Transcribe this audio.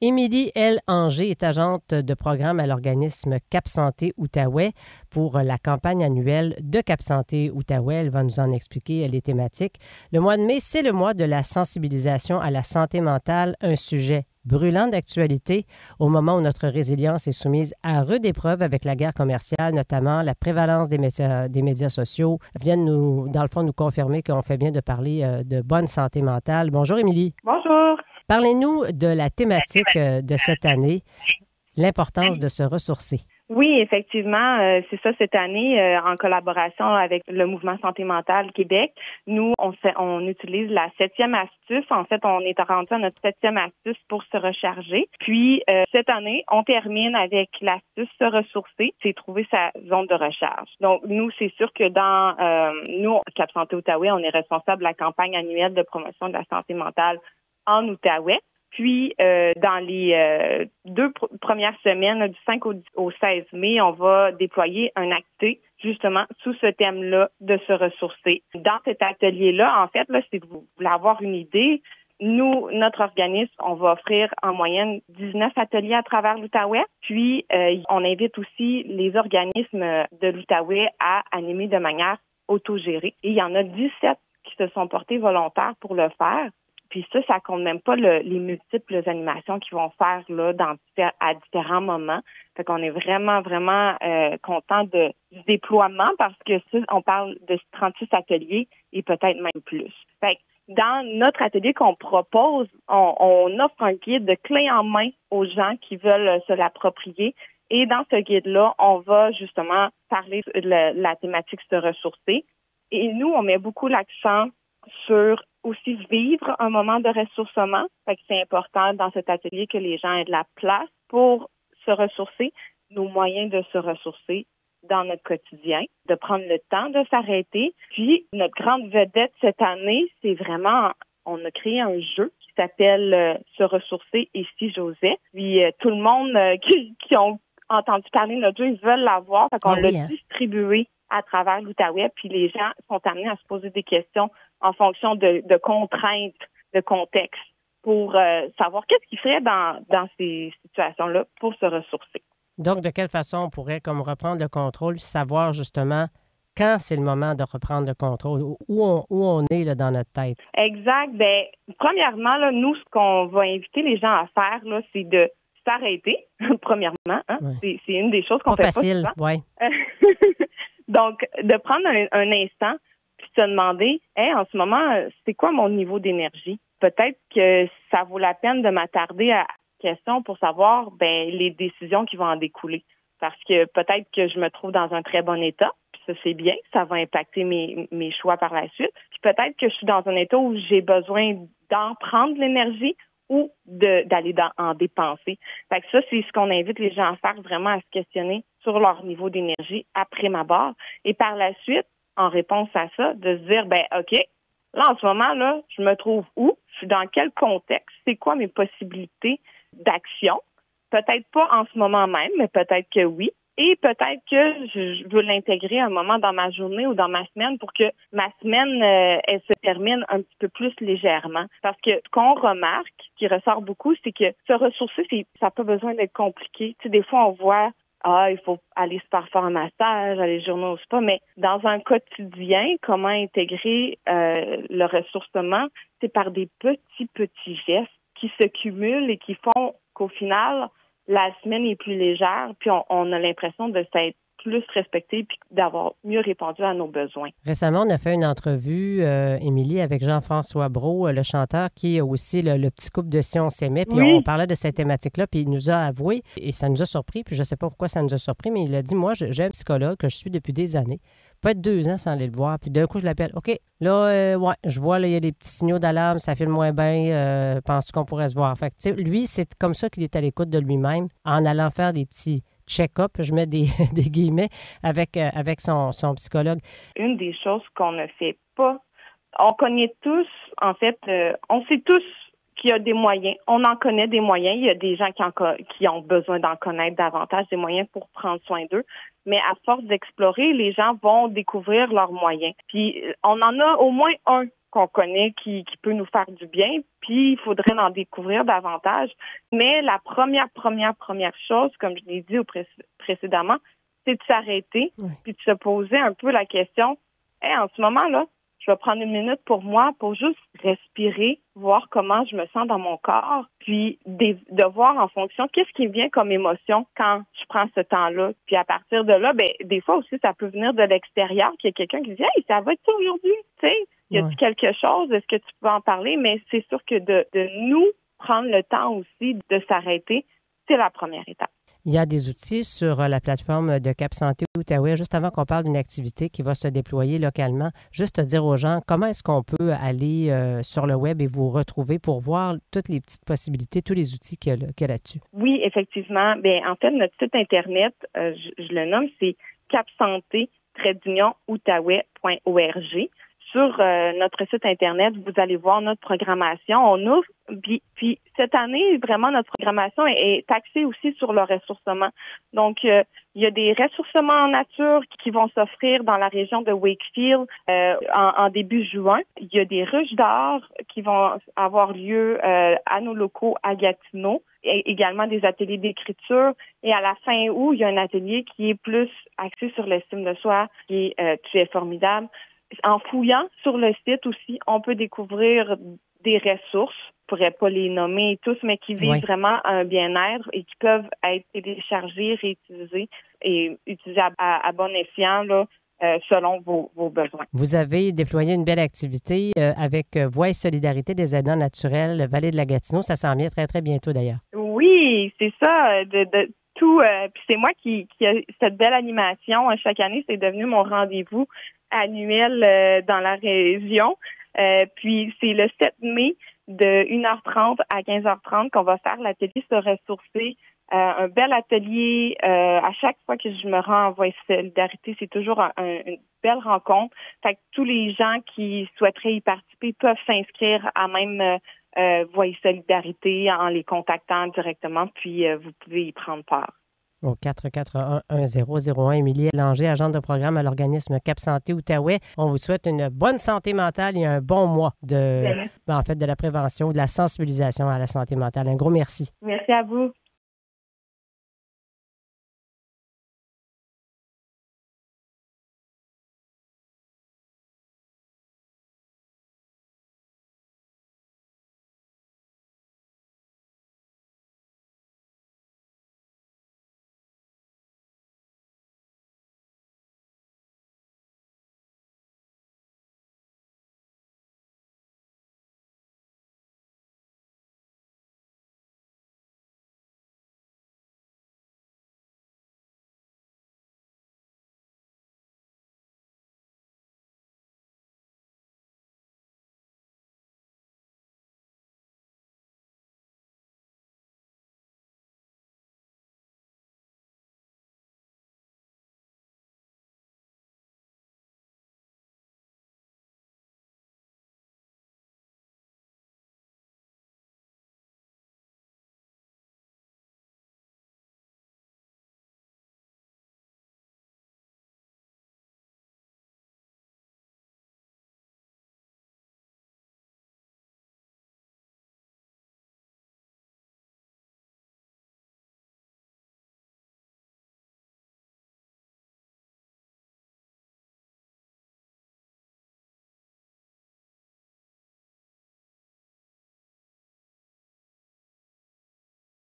Émilie L. Anger est agente de programme à l'organisme Cap Santé Outaouais pour la campagne annuelle de Cap Santé Outaouais. Elle va nous en expliquer les thématiques. Le mois de mai, c'est le mois de la sensibilisation à la santé mentale, un sujet brûlant d'actualité au moment où notre résilience est soumise à rude épreuve avec la guerre commerciale, notamment la prévalence des médias sociaux, viennent dans le fond, nous confirmer qu'on fait bien de parler de bonne santé mentale. Bonjour, Émilie. Bonjour. Parlez-nous de la thématique de cette année, l'importance de se ressourcer. Oui, effectivement, c'est ça cette année, en collaboration avec le Mouvement Santé mentale Québec. Nous, on utilise la 7e astuce. En fait, on est rendu à notre 7e astuce pour se recharger. Puis, cette année, on termine avec l'astuce se ressourcer, c'est trouver sa zone de recharge. Donc, nous, c'est sûr que nous, Cap Santé Outaouais, on est responsable de la campagne annuelle de promotion de la santé mentale en Outaouais. Puis, dans les 2 premières semaines, là, du 5 au 16 mai, on va déployer un acté, justement, sous ce thème-là de se ressourcer. Dans cet atelier-là, en fait, là, si vous voulez avoir une idée, nous, notre organisme, on va offrir en moyenne 19 ateliers à travers l'Outaouais. Puis, on invite aussi les organismes de l'Outaouais à animer de manière autogérée. Et il y en a 17 qui se sont portés volontaires pour le faire. Puis ça compte même pas les multiples animations qu'ils vont faire là à différents moments. Fait qu'on est vraiment, vraiment content du déploiement parce que ça, on parle de 36 ateliers et peut-être même plus. Fait que dans notre atelier qu'on propose, on offre un guide de clé en main aux gens qui veulent se l'approprier. Et dans ce guide-là, on va justement parler de la thématique se ressourcer. Et nous, on met beaucoup l'accent sur aussi vivre un moment de ressourcement. Fait que c'est important dans cet atelier que les gens aient de la place pour se ressourcer, nos moyens de se ressourcer dans notre quotidien, de prendre le temps de s'arrêter. Puis, notre grande vedette cette année, c'est vraiment, on a créé un jeu qui s'appelle Se ressourcer et si j'osais. Puis, tout le monde qui ont entendu parler de notre jeu, ils veulent l'avoir. Fait qu'on l'a distribué à travers l'Outaouais, puis les gens sont amenés à se poser des questions en fonction de contraintes, de contexte, pour savoir qu'est-ce qu'ils feraient dans ces situations-là pour se ressourcer. Donc, de quelle façon on pourrait comme reprendre le contrôle, savoir justement quand c'est le moment de reprendre le contrôle, où on est là, dans notre tête? Exact. Bien, premièrement, là, nous, ce qu'on va inviter les gens à faire, là, c'est de s'arrêter, premièrement. Hein? Ouais. C'est une des choses qu'on fait facile, pas souvent. Oui. Donc, de prendre un instant puis se demander, en ce moment, c'est quoi mon niveau d'énergie? Peut-être que ça vaut la peine de m'attarder à la question pour savoir les décisions qui vont en découler. Parce que peut-être que je me trouve dans un très bon état, puis ça c'est bien, ça va impacter mes choix par la suite. Puis peut-être que je suis dans un état où j'ai besoin d'en prendre l'énergie ou d'aller en dépenser. Fait que ça, c'est ce qu'on invite les gens à faire, vraiment à se questionner sur leur niveau d'énergie après ma barre. Et par la suite, en réponse à ça, de se dire, OK, là, en ce moment, là, je me trouve où? Je suis dans quel contexte? C'est quoi mes possibilités d'action? Peut-être pas en ce moment même, mais peut-être que oui. Et peut-être que je veux l'intégrer à un moment dans ma journée ou dans ma semaine pour que ma semaine, elle se termine un petit peu plus légèrement. Parce que ce qu'on remarque, qui ressort beaucoup, c'est que se ressourcer, ça n'a pas besoin d'être compliqué. Tu sais, des fois, on voit, il faut aller se faire un massage, aller journée au spa, mais dans un quotidien, comment intégrer le ressourcement, c'est par des petits gestes qui se cumulent et qui font qu'au final, la semaine est plus légère, puis on a l'impression de s'être plus respecté puis d'avoir mieux répondu à nos besoins. Récemment, on a fait une entrevue, Émilie, avec Jean-François Brault, le chanteur, qui est aussi le petit couple de Si on s'aimait, puis on parlait de cette thématique-là, puis il nous a avoué, et ça nous a surpris, puis je ne sais pas pourquoi ça nous a surpris, mais il a dit, moi, j'ai un psychologue que je suis depuis des années, peut-être 2 ans sans aller le voir, puis d'un coup, je l'appelle, OK, là, je vois, il y a des petits signaux d'alarme, ça file moins bien, penses-tu qu'on pourrait se voir? Fait que, tu sais, lui, c'est comme ça qu'il est à l'écoute de lui-même, en allant faire des petits check-up, je mets des guillemets, avec son psychologue. Une des choses qu'on ne fait pas, on connaît tous, en fait, on sait tous qu'il y a des moyens. On en connaît des moyens. Il y a des gens qui ont besoin d'en connaître davantage, des moyens pour prendre soin d'eux. Mais à force d'explorer, les gens vont découvrir leurs moyens. Puis, on en a au moins un qu'on connaît qui peut nous faire du bien, puis il faudrait en découvrir davantage. Mais la première chose, comme je l'ai dit précédemment, c'est de s'arrêter puis de se poser un peu la question, en ce moment-là, je vais prendre une minute pour moi, pour juste respirer, voir comment je me sens dans mon corps, puis de voir en fonction qu'est-ce qui me vient comme émotion quand je prends ce temps-là. Puis à partir de là, des fois aussi, ça peut venir de l'extérieur, qu'il y a quelqu'un qui dit « Hey, ça va être aujourd'hui? » Tu sais, y a-t-il quelque chose? Est-ce que tu peux en parler? Mais c'est sûr que de nous prendre le temps aussi de s'arrêter, c'est la première étape. Il y a des outils sur la plateforme de Cap Santé Outaouais, juste avant qu'on parle d'une activité qui va se déployer localement, juste dire aux gens comment est-ce qu'on peut aller sur le web et vous retrouver pour voir toutes les petites possibilités, tous les outils qu'il y a là-dessus. Oui, effectivement. En fait, notre site Internet, je le nomme, c'est capsanté-outaouais.org. Sur notre site Internet, vous allez voir notre programmation. On ouvre, puis cette année, vraiment, notre programmation est axée aussi sur le ressourcement. Donc, il y a des ressourcements en nature qui vont s'offrir dans la région de Wakefield en début juin. Il y a des ruches d'art qui vont avoir lieu à nos locaux à Gatineau. Et également des ateliers d'écriture. Et à la fin août, il y a un atelier qui est plus axé sur l'estime de soi, qui est « Tu es formidable ». En fouillant sur le site aussi, on peut découvrir des ressources, je ne pourrais pas les nommer tous, mais qui visent vraiment un bien-être et qui peuvent être téléchargés, réutilisés et utilisés à bon escient là, selon vos besoins. Vous avez déployé une belle activité avec Voix et solidarité des aidants naturels Vallée de la Gatineau. Ça s'en vient très, très bientôt d'ailleurs. Oui, c'est ça. Tout. Puis c'est moi qui a cette belle animation. Chaque année, c'est devenu mon rendez-vous annuel dans la région. Puis c'est le 7 mai de 1h30 à 15h30 qu'on va faire l'atelier se ressourcer. Un bel atelier. À chaque fois que je me rends en Voix et solidarité, c'est toujours une belle rencontre. Fait que tous les gens qui souhaiteraient y participer peuvent s'inscrire à même Voix et solidarité en les contactant directement, puis vous pouvez y prendre part. Au 441-1001, Émilie Langer, agente de programme à l'organisme Cap Santé Outaouais. On vous souhaite une bonne santé mentale et un bon mois de la prévention, de la sensibilisation à la santé mentale. Un gros merci. Merci à vous.